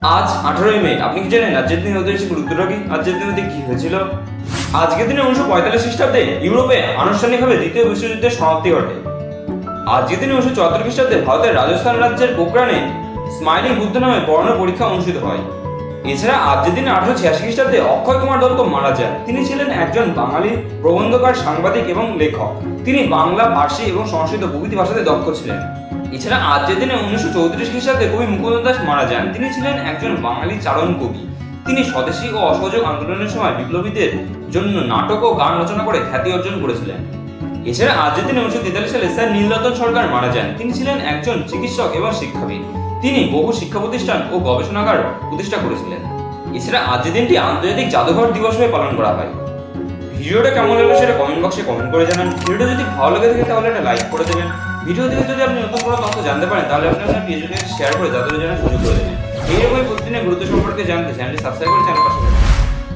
আজ 18ই মে। আপনি কি জানেন আজকের দিনে ঐতিহাসিক গুরুত্বটা কি? আজকের দিনে কি হয়েছিল? আজকের দিনে 1945 খ্রিস্টাব্দে ইউরোপে আনুষ্ঠানিকভাবে দ্বিতীয় বিশ্বযুদ্ধের সমাপ্তি ঘটে। আজকের দিনে 1974 খ্রিস্টাব্দে ভারতের রাজস্থান রাজ্যের পোখরানে স্মাইলিং বুদ্ধ নামে পড়ানোর পরীক্ষা অনুষ্ঠিত হয়। এছাড়া আজকের দিনে 1886 খ্রিস্টাব্দে অক্ষয় কুমার দত্ত মারা যান। তিনি ছিলেন একজন বাঙালি প্রবন্ধকার, সাংবাদিক এবং লেখক। তিনি বাংলা, ফার্সি এবং সংস্কৃত প্রভৃতি ভাষাতে দক্ষ ছিলেন। এছাড়া আজকের দিনে 1934 খ্রিস্টাব্দে কবি মুকুন্দ দাস মারা যান। তিনি ছিলেন একজন বাঙালি চারণ কবি। তিনি স্বদেশী ও অসহযোগ আন্দোলনের সময় বিপ্লবীদের জন্য নাটক ও গান রচনা করে খ্যাতি অর্জন করেছিলেন। এছাড়া আজকের দিনে 1943 সালে স্যার নীলরতন সরকার মারা যান। তিনি ছিলেন একজন চিকিৎসক এবং শিক্ষাবিদ। তিনি বহু শিক্ষা প্রতিষ্ঠান ও গবেষণাগার প্রতিষ্ঠা করেছিলেন। এছাড়া আজকের দিনটি আন্তর্জাতিক জাদুঘর দিবস হয়ে পালন করা হয়। ভিডিওটা কেমন লাগলো সেটা কমেন্ট বক্সে কমেন্ট করে জানান। ভিডিওটা যদি ভালো লেগে থাকে তাহলে একটা লাইক করে দেবেন। ভিডিও থেকে যদি আপনি নতুন কোনো তথ্য জানতে পারেন তাহলে আপনি আপনার পেজে শেয়ার করে যাদের জন্য সুযোগ করে দেবেন। এইরকমই প্রতিদিনের গুরুত্ব সম্পর্কে জানতে চ্যানেলটি সাবস্ক্রাইব করে চ্যানেল